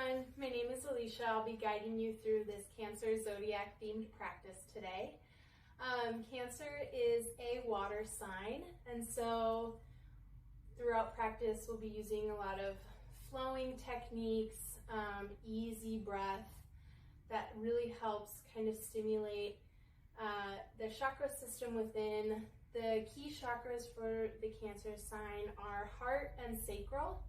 everyone, my name is Alicia. I'll be guiding you through this Cancer Zodiac themed practice today. Cancer is a water sign, and so throughout practice we'll be using a lot of flowing techniques, easy breath that really helps kind of stimulate the chakra system within. The key chakras for the Cancer sign are heart and sacral.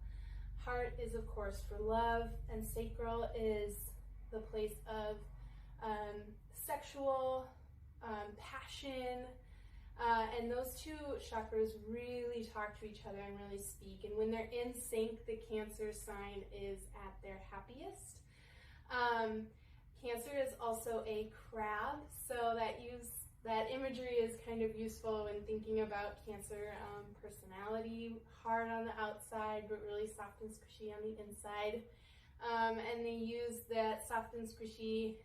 Heart is, of course, for love, and sacral is the place of sexual passion. And those two chakras really talk to each other and really speak. And when they're in sync, the Cancer sign is at their happiest. Cancer is also a crab, so that imagery is kind of useful when thinking about Cancer personality, hard on the outside, but really soft and squishy on the inside. And they use that soft and squishy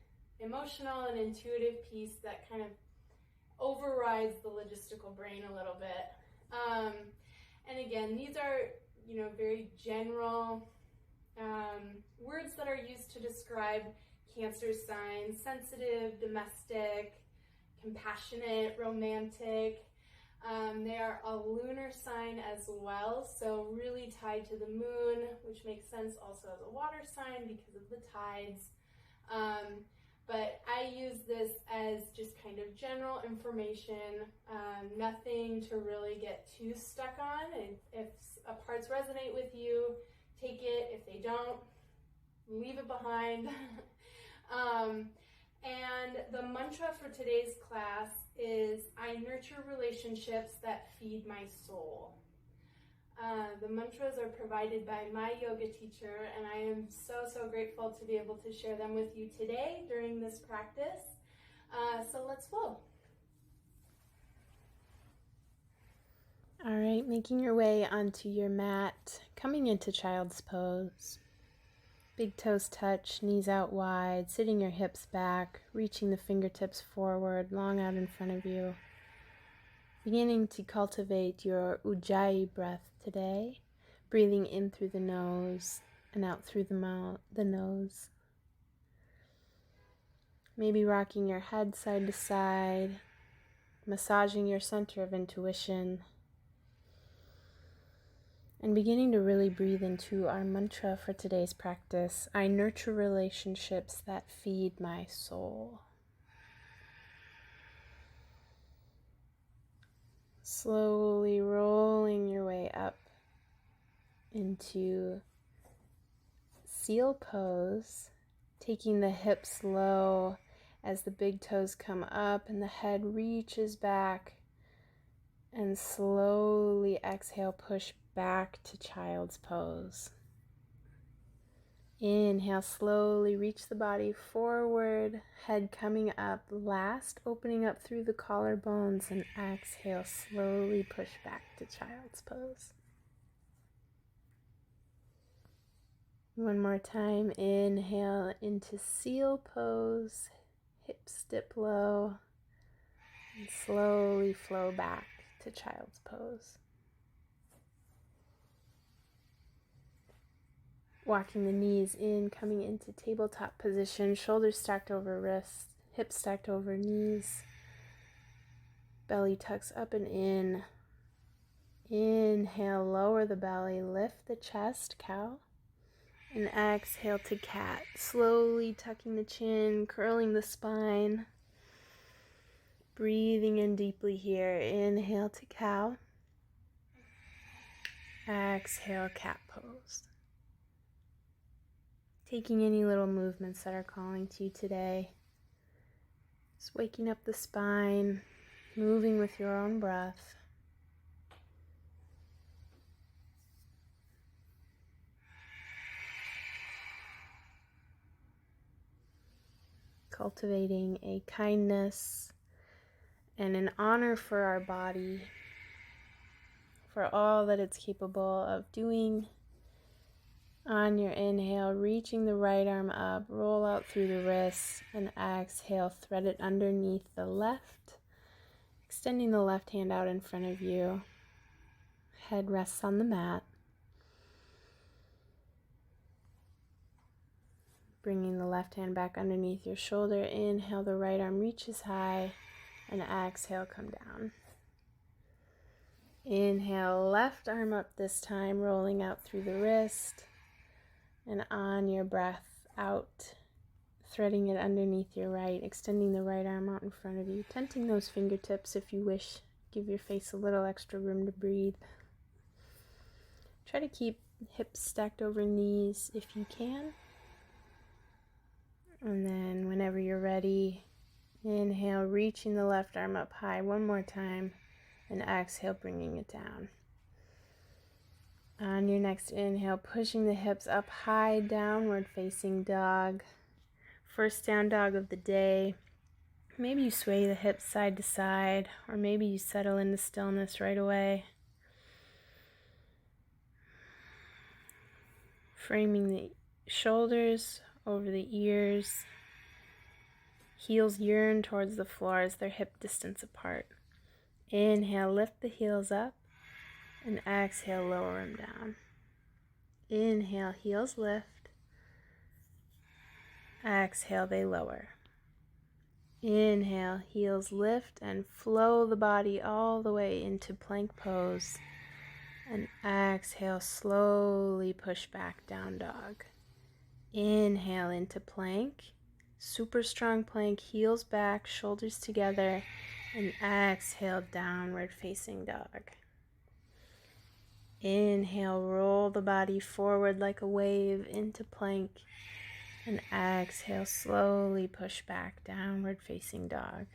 emotional and intuitive piece that kind of overrides the logistical brain a little bit. And again, these are, very general words that are used to describe Cancer signs: sensitive, domestic, compassionate, romantic. They are a lunar sign as well, so really tied to the moon, which makes sense also as a water sign because of the tides. But I use this as just kind of general information, nothing to really get too stuck on. And if parts resonate with you, take it. If they don't, leave it behind. And the mantra for today's class is, I nurture relationships that feed my soul. The mantras are provided by my yoga teacher, and I am so grateful to be able to share them with you today during this practice. So let's flow. All right, making your way onto your mat, coming into child's pose. Big toes touch, knees out wide, sitting your hips back, reaching the fingertips forward, long out in front of you. Beginning to cultivate your Ujjayi breath today, breathing in through the nose and out through the nose. Maybe rocking your head side to side, massaging your center of intuition, and beginning to really breathe into our mantra for today's practice. I nurture relationships that feed my soul. Slowly rolling your way up into seal pose, taking the hips low as the big toes come up and the head reaches back, and slowly exhale, push back to child's pose. Inhale, slowly reach the body forward, head coming up last, opening up through the collarbones, and exhale, slowly push back to child's pose. One more time, inhale into seal pose, hips dip low, and slowly flow back to child's pose. Walking the knees in, coming into tabletop position, shoulders stacked over wrists, hips stacked over knees. Belly tucks up and in. Inhale, lower the belly, lift the chest, cow. And exhale to cat, slowly tucking the chin, curling the spine. Breathing in deeply here. Inhale to cow. Exhale, cat pose. Taking any little movements that are calling to you today. Just waking up the spine, moving with your own breath. Cultivating a kindness and an honor for our body, for all that it's capable of doing. On your inhale, reaching the right arm up, roll out through the wrists, and exhale, thread it underneath the left, extending the left hand out in front of you. Head rests on the mat. Bringing the left hand back underneath your shoulder. Inhale, the right arm reaches high, and exhale, come down. Inhale, left arm up this time, rolling out through the wrist, and on your breath out, threading it underneath your right, extending the right arm out in front of you, tenting those fingertips if you wish. Give your face a little extra room to breathe. Try to keep hips stacked over knees if you can. And then whenever you're ready, inhale, reaching the left arm up high one more time, and exhale, bringing it down. On your next inhale, pushing the hips up high, downward facing dog. First down dog of the day. Maybe you sway the hips side to side, or maybe you settle into stillness right away. Framing the shoulders over the ears. Heels yearn towards the floor as they're hip distance apart. Inhale, lift the heels up, and exhale, lower them down. Inhale, heels lift. Exhale, they lower. Inhale, heels lift and flow the body all the way into plank pose. And exhale, slowly push back, down dog. Inhale into plank. Super strong plank, heels back, shoulders together. And exhale, downward facing dog. Inhale, roll the body forward like a wave into plank. And exhale, slowly push back, downward facing dog.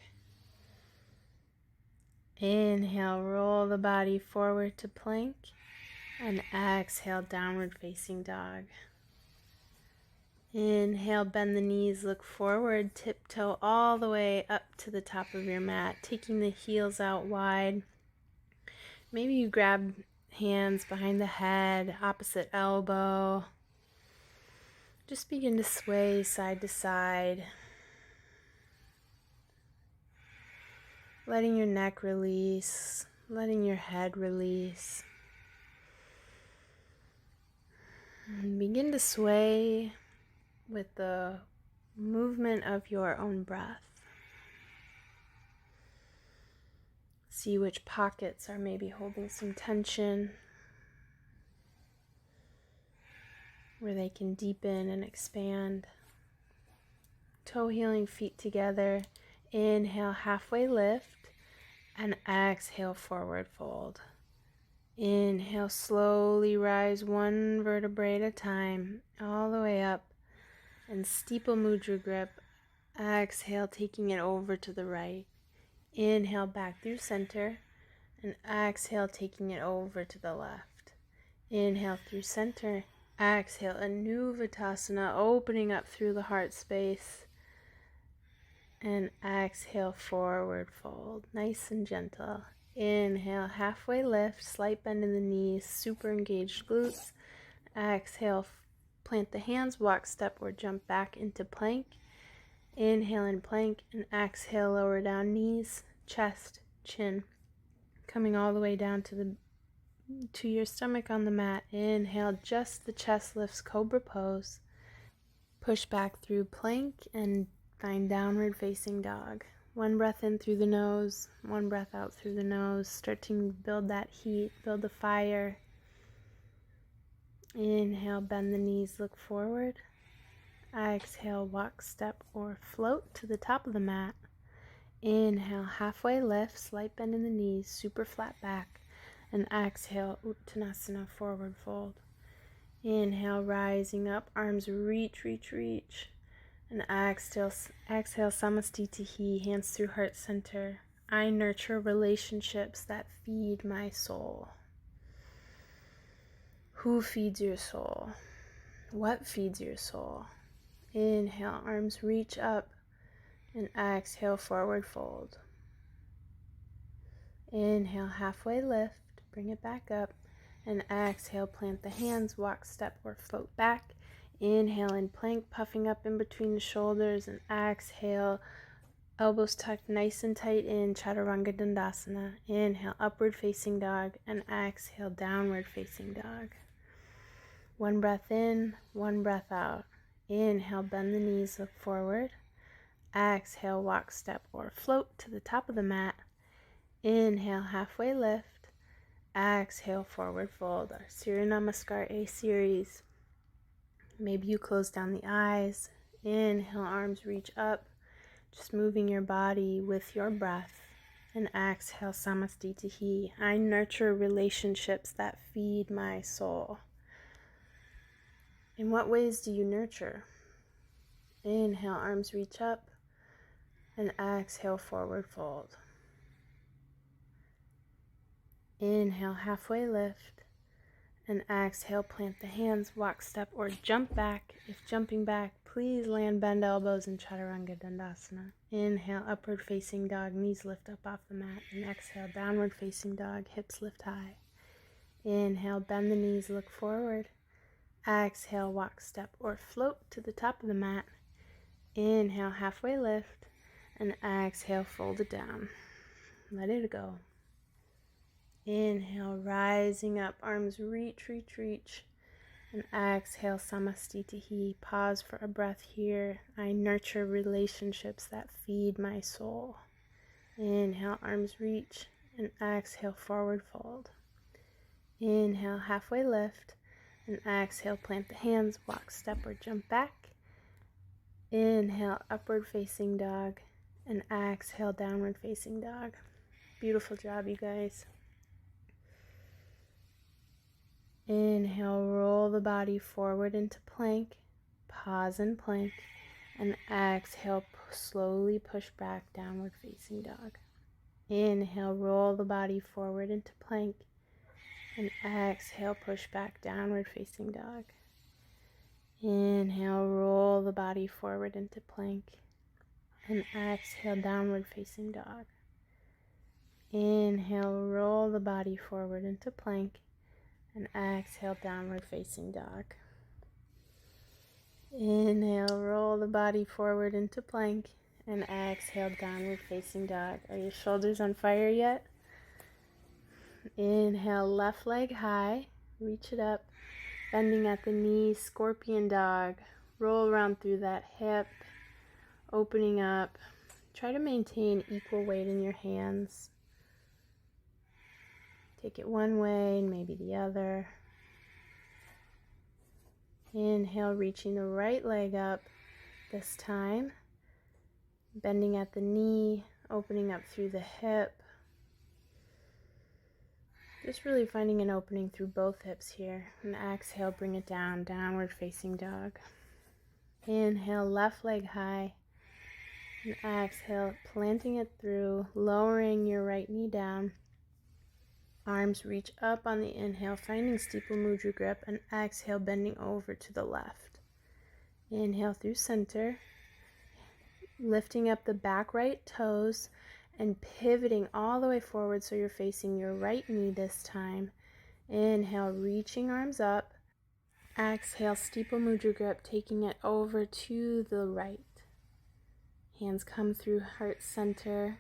Inhale, roll the body forward to plank. And exhale, downward facing dog. Inhale, bend the knees, look forward, tiptoe all the way up to the top of your mat, taking the heels out wide. Maybe you grab hands behind the head, opposite elbow. Just begin to sway side to side, letting your neck release, letting your head release. And begin to sway with the movement of your own breath. See which pockets are maybe holding some tension, where they can deepen and expand. Toe healing feet together. Inhale, halfway lift, and exhale, forward fold. Inhale, slowly rise one vertebrae at a time, all the way up, and steeple mudra grip. Exhale, taking it over to the right. Inhale, back through center, and exhale, taking it over to the left. Inhale through center. Exhale, Anuvatasana, opening up through the heart space. And exhale, forward fold, nice and gentle. Inhale, halfway lift, slight bend in the knees, super engaged glutes. Exhale, plant the hands, walk, step, or jump back into plank. Inhale in plank, and exhale, lower down knees, chest, chin, coming all the way down to your stomach on the mat. Inhale, just the chest lifts, cobra pose. Push back through plank and find downward facing dog. One breath in through the nose, one breath out through the nose, starting to build that heat, build the fire. Inhale, bend the knees, look forward. Exhale, walk, step, or float to the top of the mat. Inhale, halfway lift, slight bend in the knees, super flat back. And exhale, Uttanasana, forward fold. Inhale, rising up, arms reach, reach, reach. And exhale, Samastitihi, hands through heart center. I nurture relationships that feed my soul. Who feeds your soul? What feeds your soul? Inhale, arms reach up, and exhale, forward fold. Inhale, halfway lift, bring it back up, and exhale, plant the hands, walk, step, or float back. Inhale in plank, puffing up in between the shoulders, and exhale, elbows tucked nice and tight in Chaturanga Dandasana. Inhale, upward facing dog, and exhale, downward facing dog. One breath in, one breath out. Inhale, bend the knees, look forward. Exhale, walk, step, or float to the top of the mat. Inhale, halfway lift. Exhale, forward fold. Our Surya Namaskar A series. Maybe you close down the eyes. Inhale, arms reach up. Just moving your body with your breath. And exhale, Samastitihi. I nurture relationships that feed my soul. In what ways do you nurture? Inhale, arms reach up. And exhale, forward fold. Inhale, halfway lift. And exhale, plant the hands, walk, step, or jump back. If jumping back, please land, bend elbows in Chaturanga Dandasana. Inhale, upward facing dog, knees lift up off the mat. And exhale, downward facing dog, hips lift high. Inhale, bend the knees, look forward. Exhale, walk, step, or float to the top of the mat. Inhale, halfway lift. And exhale, fold it down. Let it go. Inhale, rising up, arms reach, reach, reach. And exhale, Samastitihi. Pause for a breath here. I nurture relationships that feed my soul. Inhale, arms reach. And exhale, forward fold. Inhale, halfway lift. And exhale, plant the hands, walk, step, or jump back. Inhale, upward facing dog. And exhale, downward facing dog. Beautiful job, you guys. Inhale, roll the body forward into plank, pause in plank, and exhale, slowly push back, downward facing dog. Inhale, roll the body forward into plank, and exhale, push back, downward facing dog. Inhale, roll the body forward into plank, and exhale, downward facing dog. Inhale, roll the body forward into plank, and exhale, downward facing dog. Inhale, roll the body forward into plank, and exhale, downward facing dog. Are your shoulders on fire yet? Inhale, left leg high, reach it up, bending at the knee, scorpion dog. Roll around through that hip, opening up. Try to maintain equal weight in your hands. Take it one way and maybe the other. Inhale, reaching the right leg up this time. Bending at the knee, opening up through the hip. Just really finding an opening through both hips here. And exhale, bring it down, downward facing dog. Inhale, left leg high. And exhale, planting it through, lowering your right knee down. Arms reach up on the inhale, finding steeple mudra grip, and exhale, bending over to the left. Inhale through center, lifting up the back right toes and pivoting all the way forward so you're facing your right knee this time. Inhale, reaching arms up. Exhale, steeple mudra grip, taking it over to the right. Hands come through heart center.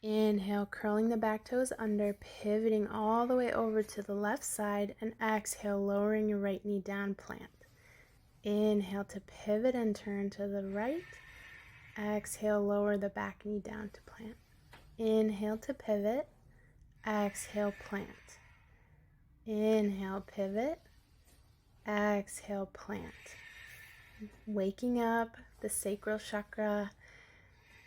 Inhale, curling the back toes under, pivoting all the way over to the left side, and exhale, lowering your right knee down, plant. Inhale to pivot and turn to the right. Exhale, lower the back knee down to plant. Inhale to pivot. Exhale, plant. Inhale, pivot. Exhale, plant. Waking up the sacral chakra,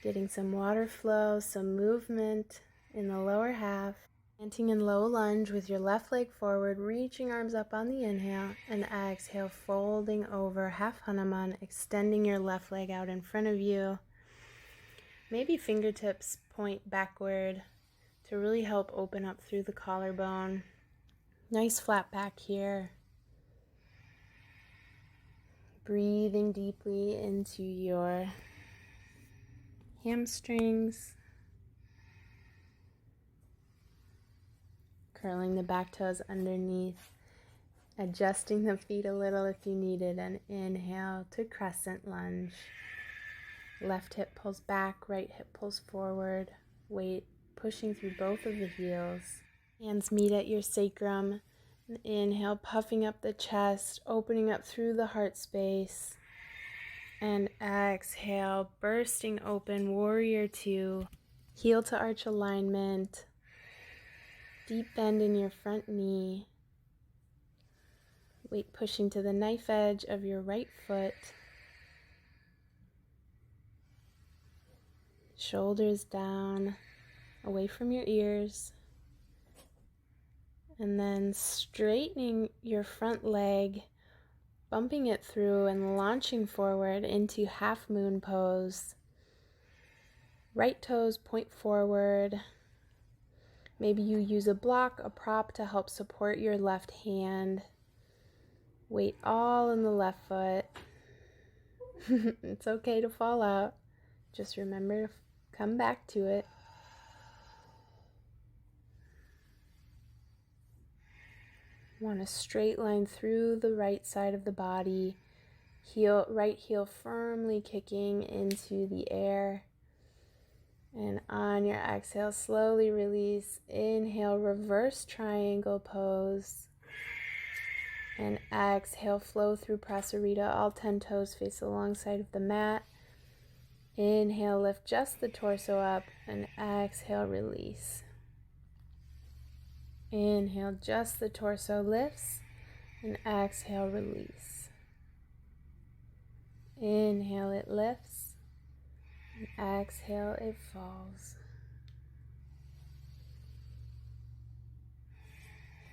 getting some water flow, some movement in the lower half. Planting in low lunge with your left leg forward, reaching arms up on the inhale, and exhale, folding over half Hanuman, extending your left leg out in front of you. Maybe fingertips point backward to really help open up through the collarbone. Nice flat back here. Breathing deeply into your hamstrings. Curling the back toes underneath. Adjusting the feet a little if you need it. And inhale to crescent lunge. Left hip pulls back, right hip pulls forward. Weight pushing through both of the heels. Hands meet at your sacrum. Inhale, puffing up the chest, opening up through the heart space. And exhale, bursting open, warrior two. Heel to arch alignment. Deep bend in your front knee. Weight pushing to the knife edge of your right foot. Shoulders down, away from your ears. And then straightening your front leg, bumping it through and launching forward into half moon pose. Right toes point forward. Maybe you use a block, a prop to help support your left hand. Weight all in the left foot. It's okay to fall out. Just remember to come back to it. Want a straight line through the right side of the body. Right heel firmly kicking into the air. And on your exhale, slowly release. Inhale, reverse triangle pose. And exhale, flow through Prasarita. All 10 toes face alongside of the mat. Inhale, lift just the torso up. And exhale, release. Inhale, just the torso lifts. And exhale, release. Inhale, it lifts. And exhale, it falls.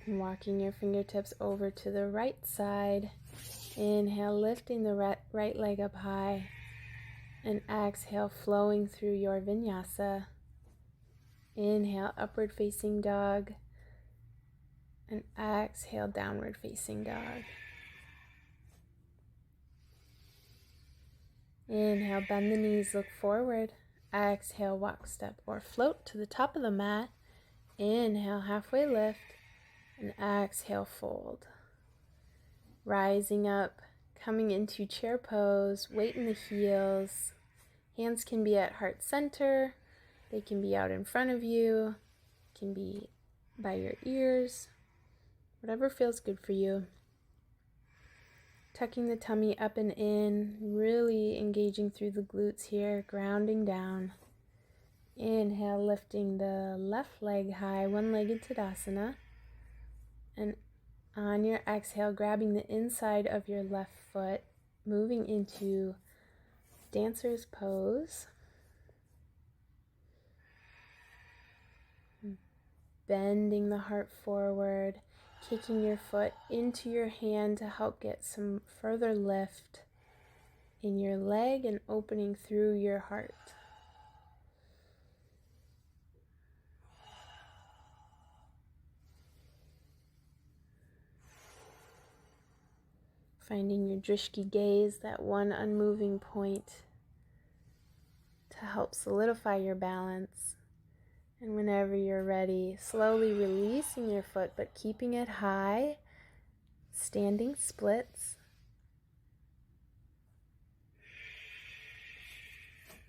And walking your fingertips over to the right side. Inhale, lifting the right leg up high. And exhale, flowing through your vinyasa. Inhale, upward facing dog. And exhale, downward facing dog. Inhale, bend the knees, look forward. Exhale, walk, step, or float to the top of the mat. Inhale, halfway lift. And exhale, fold. Rising up, coming into chair pose, weight in the heels. Hands can be at heart center. They can be out in front of you. Can be by your ears. Whatever feels good for you. Tucking the tummy up and in, really engaging through the glutes here, grounding down. Inhale, lifting the left leg high, one-legged Tadasana. And on your exhale, grabbing the inside of your left foot, moving into dancer's pose. Bending the heart forward, kicking your foot into your hand to help get some further lift in your leg and opening through your heart. Finding your drishti gaze, that one unmoving point, to help solidify your balance. And whenever you're ready, slowly releasing your foot, but keeping it high, standing splits.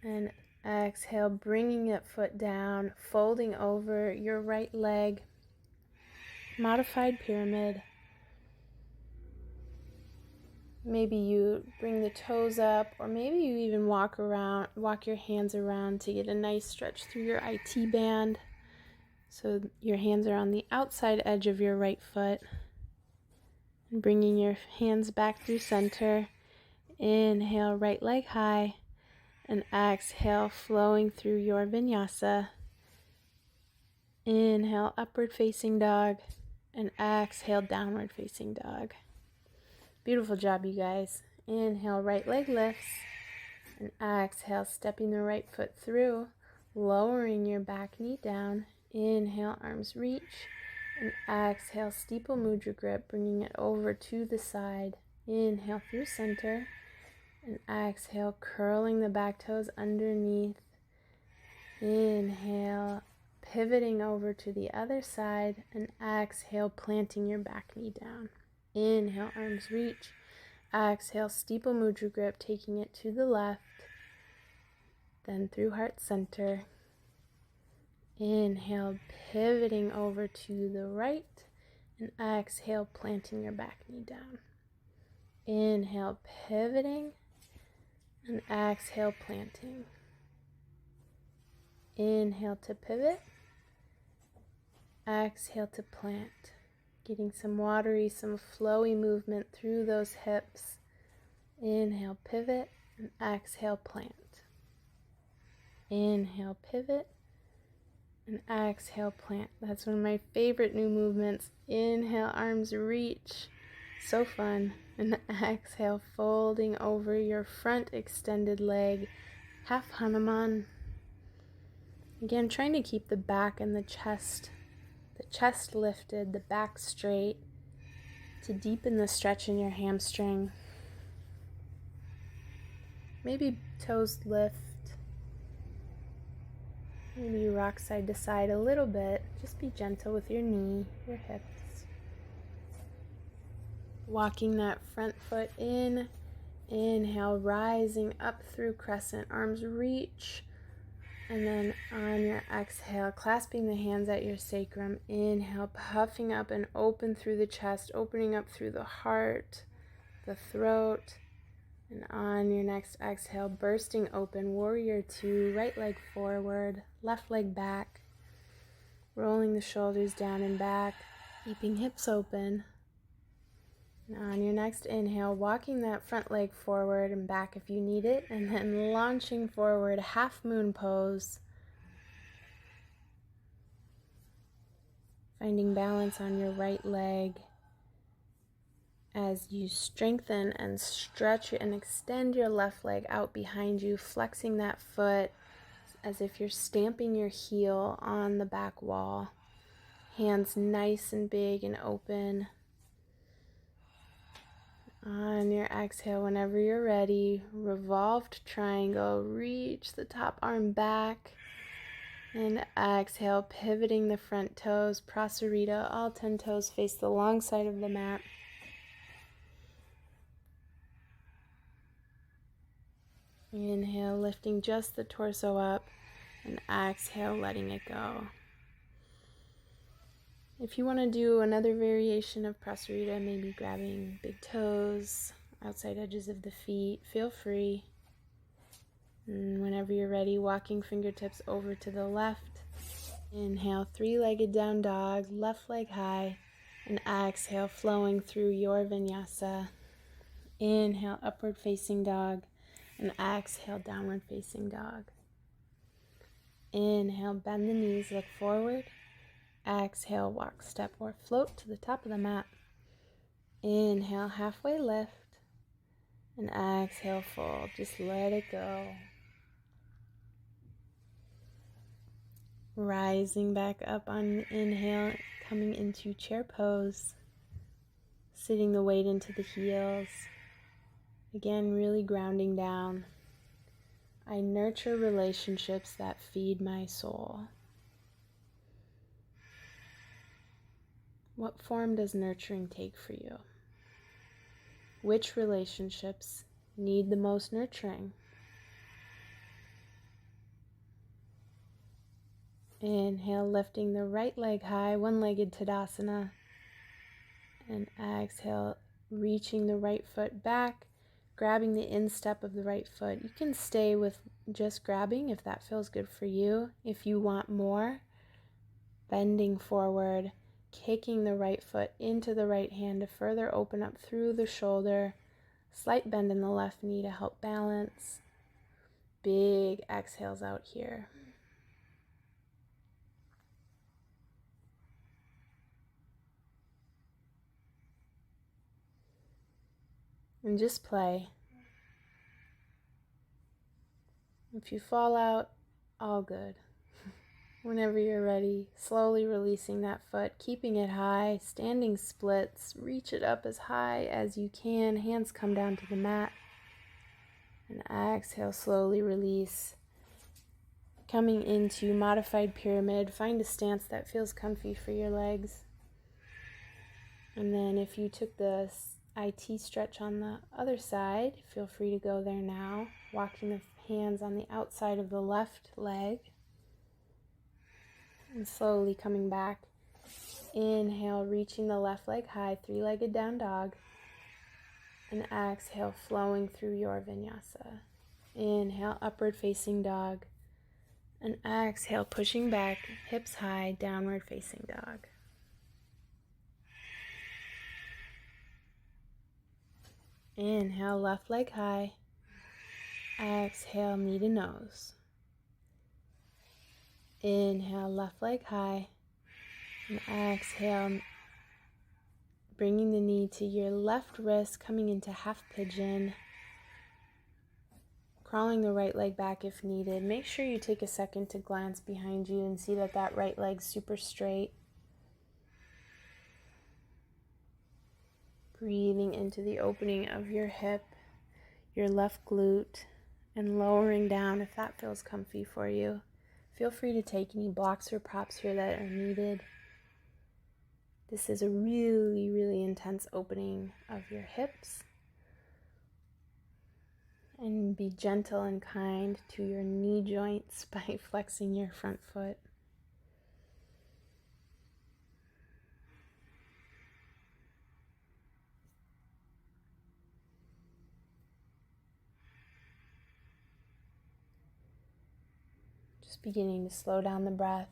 And exhale, bringing that foot down, folding over your right leg, modified pyramid. Maybe you bring the toes up, or maybe you even walk your hands around to get a nice stretch through your IT band. So your hands are on the outside edge of your right foot. And bringing your hands back through center. Inhale, right leg high. And exhale, flowing through your vinyasa. Inhale, upward facing dog. And exhale, downward facing dog. Beautiful job, you guys. Inhale, right leg lifts. And exhale, stepping the right foot through, lowering your back knee down. Inhale, arms reach. And exhale, steeple mudra grip, bringing it over to the side. Inhale through center. And exhale, curling the back toes underneath. Inhale, pivoting over to the other side. And exhale, planting your back knee down. Inhale, arms reach. Exhale, steeple mudra grip, taking it to the left. Then through heart center. Inhale, pivoting over to the right. And exhale, planting your back knee down. Inhale, pivoting. And exhale, planting. Inhale to pivot. Exhale to plant. Getting some watery, some flowy movement through those hips. Inhale, pivot, and exhale, plant. Inhale, pivot, and exhale, plant. That's one of my favorite new movements. Inhale, arms reach. So fun. And exhale, folding over your front extended leg. Half Hanuman. Again, trying to keep the back and the chest lifted, the back straight, to deepen the stretch in your hamstring. Maybe toes lift. Maybe you rock side to side a little bit. Just be gentle with your knee, your hips. Walking that front foot in. Inhale, rising up through crescent. Arms reach. And then on your exhale, clasping the hands at your sacrum. Inhale, puffing up and open through the chest, opening up through the heart, the throat. And on your next exhale, bursting open, warrior two, right leg forward, left leg back, rolling the shoulders down and back, keeping hips open. And on your next inhale, walking that front leg forward and back if you need it, and then launching forward, half moon pose. Finding balance on your right leg as you strengthen and stretch and extend your left leg out behind you, flexing that foot as if you're stamping your heel on the back wall. Hands nice and big and open. On your exhale, whenever you're ready, revolved triangle, reach the top arm back. And exhale, pivoting the front toes, prasarita, all 10 toes face the long side of the mat. Inhale, lifting just the torso up, and exhale, letting it go. If you want to do another variation of prasarita, maybe grabbing big toes, outside edges of the feet, feel free. And whenever you're ready, walking fingertips over to the left. Inhale, three-legged down dog, left leg high, and exhale, flowing through your vinyasa. Inhale, upward facing dog, and exhale, downward facing dog. Inhale, bend the knees, look forward. Exhale, walk, step, or float to the top of the mat. Inhale, halfway lift. And exhale, fold. Just let it go. Rising back up on inhale, coming into chair pose. Sitting the weight into the heels. Again, really grounding down. I nurture relationships that feed my soul. What form does nurturing take for you? Which relationships need the most nurturing? Inhale, lifting the right leg high, one-legged Tadasana. And exhale, reaching the right foot back, grabbing the instep of the right foot. You can stay with just grabbing if that feels good for you. If you want more, bending forward, kicking the right foot into the right hand to further open up through the shoulder. Slight bend in the left knee to help balance. Big exhales out here. And just play. If you fall out, all good. Whenever you're ready, slowly releasing that foot, keeping it high, standing splits, reach it up as high as you can, hands come down to the mat, and exhale, slowly release. Coming into modified pyramid, find a stance that feels comfy for your legs. And then if you took the IT stretch on the other side, feel free to go there now, walking the hands on the outside of the left leg. And slowly coming back. Inhale, reaching the left leg high, three-legged down dog. And exhale, flowing through your vinyasa. Inhale, upward facing dog. And exhale, pushing back, hips high, downward facing dog. Inhale, left leg high. Exhale, knee to nose. Inhale, left leg high. And exhale, bringing the knee to your left wrist, coming into half pigeon. Crawling the right leg back if needed. Make sure you take a second to glance behind you and see that that right leg's super straight. Breathing into the opening of your hip, your left glute, and lowering down if that feels comfy for you. Feel free to take any blocks or props here that are needed. This is a really, really intense opening of your hips. And be gentle and kind to your knee joints by flexing your front foot. Just beginning to slow down the breath.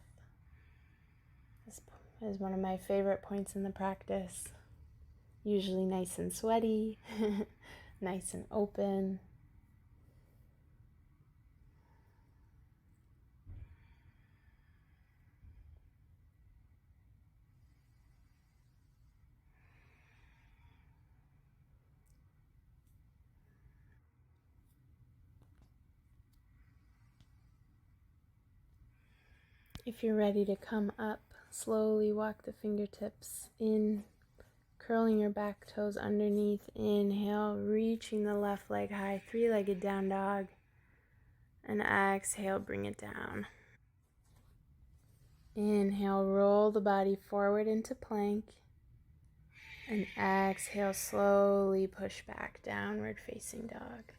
This is one of my favorite points in the practice. Usually nice and sweaty, nice and open. If you're ready to come up, slowly walk the fingertips in, curling your back toes underneath. Inhale, reaching the left leg high, three-legged down dog. And exhale, bring it down. Inhale, roll the body forward into plank. And exhale, slowly push back, downward facing dog.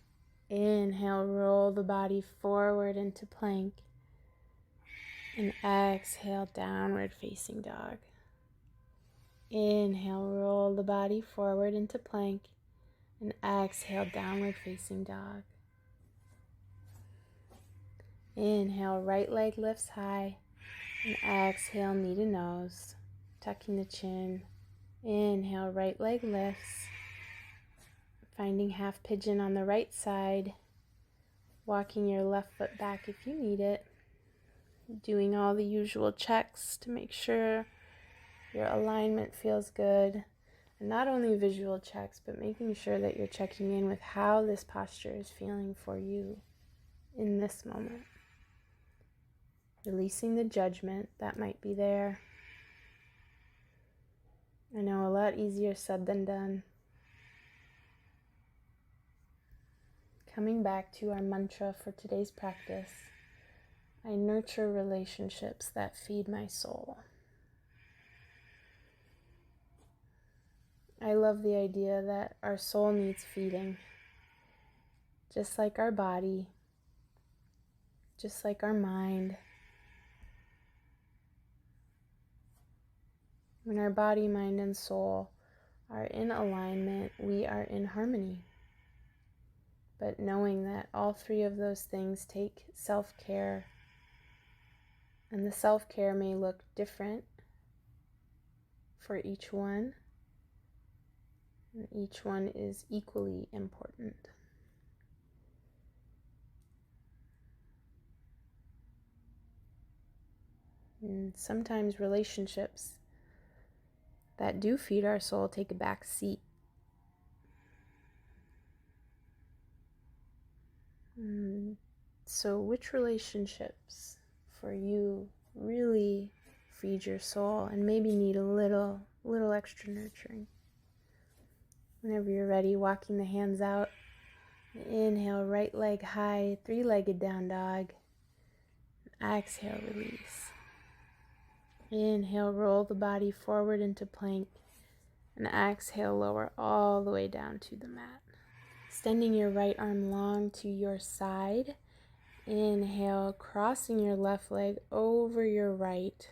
Inhale, roll the body forward into plank. And exhale, downward facing dog. Inhale, roll the body forward into plank. And exhale, downward facing dog. Inhale, right leg lifts high. And exhale, knee to nose, tucking the chin. Inhale, right leg lifts. Finding half pigeon on the right side. Walking your left foot back if you need it. Doing all the usual checks to make sure your alignment feels good. And not only visual checks, but making sure that you're checking in with how this posture is feeling for you in this moment. Releasing the judgment that might be there. I know, a lot easier said than done. Coming back to our mantra for today's practice. I nurture relationships that feed my soul. I love the idea that our soul needs feeding. Just like our body, just like our mind. When our body, mind, and soul are in alignment, we are in harmony. But knowing that all three of those things take self-care, and the self-care may look different for each one, and each one is equally important. And sometimes relationships that do feed our soul take a back seat. So which relationships for you really feed your soul and maybe need a little extra nurturing? Whenever you're ready, walking the hands out. Inhale, right leg high, three-legged down dog. Exhale, release. Inhale, roll the body forward into plank. And exhale, lower all the way down to the mat. Extending your right arm long to your side. Inhale, crossing your left leg over your right.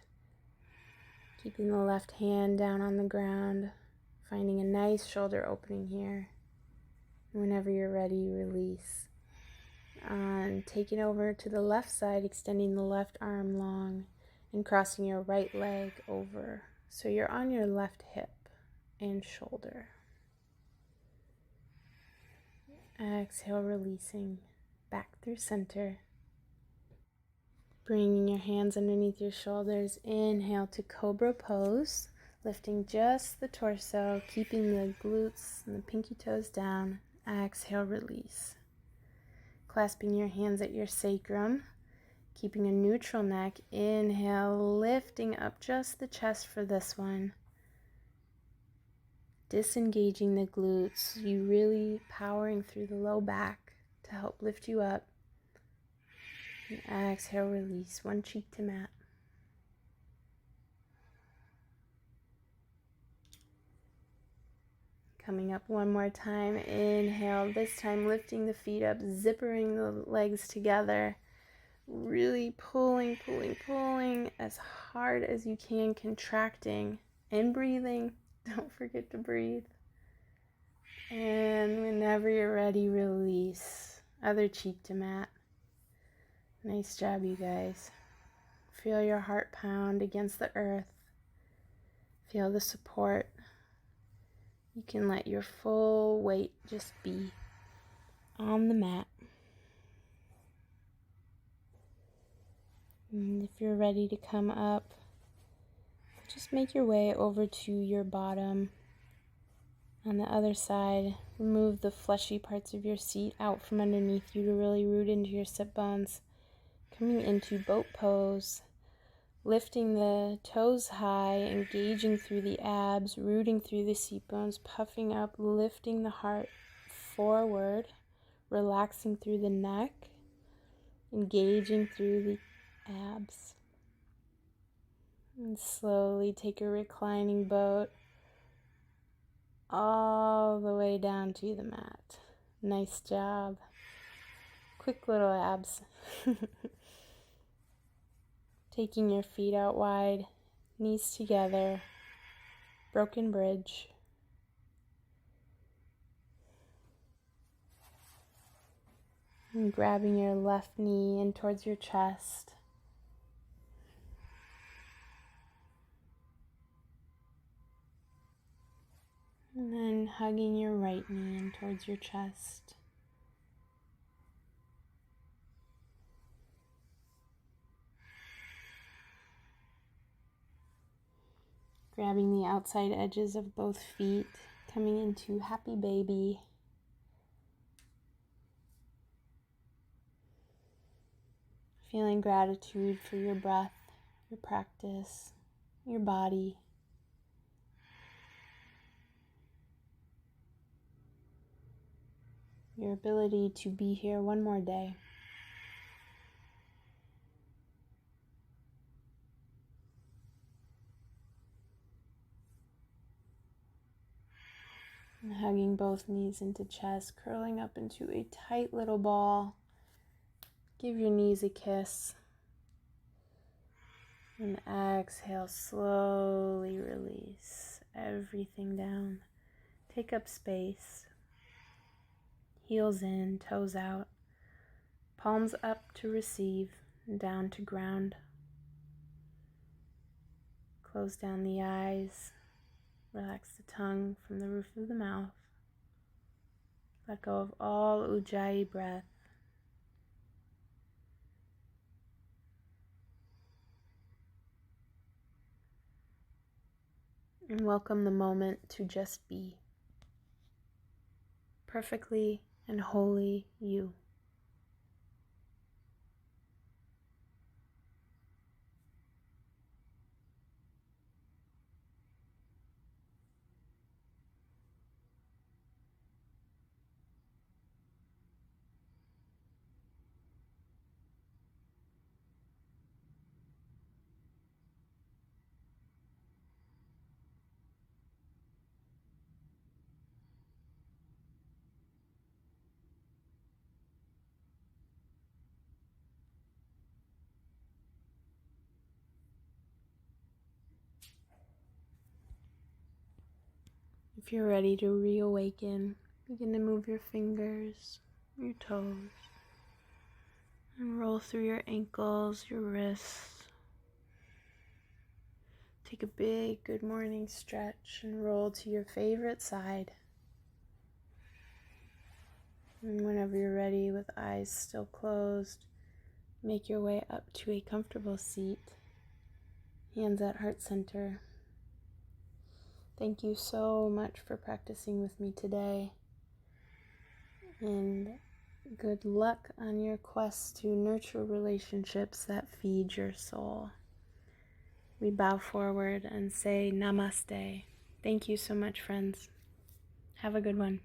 Keeping the left hand down on the ground. Finding a nice shoulder opening here. Whenever you're ready, release. Take it over to the left side, extending the left arm long and crossing your right leg over. So you're on your left hip and shoulder. Exhale, releasing back through center. Bringing your hands underneath your shoulders. Inhale to Cobra Pose, lifting just the torso, keeping the glutes and the pinky toes down. Exhale, release. Clasping your hands at your sacrum, keeping a neutral neck. Inhale, lifting up just the chest for this one. Disengaging the glutes, you really powering through the low back to help lift you up. And exhale, release, one cheek to mat. Coming up one more time, inhale, this time lifting the feet up, zippering the legs together, really pulling as hard as you can, contracting and breathing. Don't forget to breathe. And whenever you're ready, release. Other cheek to mat. Nice job, you guys. Feel your heart pound against the earth. Feel the support. You can let your full weight just be on the mat. And if you're ready to come up, just make your way over to your bottom. On the other side, remove the fleshy parts of your seat out from underneath you to really root into your sit bones. Coming into boat pose, lifting the toes high, engaging through the abs, rooting through the seat bones, puffing up, lifting the heart forward, relaxing through the neck, engaging through the abs. And slowly take a reclining boat all the way down to the mat. Nice job. Quick little abs. Taking your feet out wide, knees together, broken bridge. And grabbing your left knee in towards your chest. And then hugging your right knee in towards your chest. Grabbing the outside edges of both feet, coming into happy baby. Feeling gratitude for your breath, your practice, your body. Your ability to be here one more day. And hugging both knees into chest, curling up into a tight little ball. Give your knees a kiss. And exhale, slowly release everything down. Take up space. Heels in, toes out. Palms up to receive, and down to ground. Close down the eyes. Relax the tongue from the roof of the mouth. Let go of all Ujjayi breath. And welcome the moment to just be. Perfectly and wholly you. If you're ready to reawaken, begin to move your fingers, your toes. And roll through your ankles, your wrists. Take a big good morning stretch and roll to your favorite side. And whenever you're ready, with eyes still closed, make your way up to a comfortable seat, hands at heart center. Thank you so much for practicing with me today. And good luck on your quest to nurture relationships that feed your soul. We bow forward and say namaste. Thank you so much, friends. Have a good one.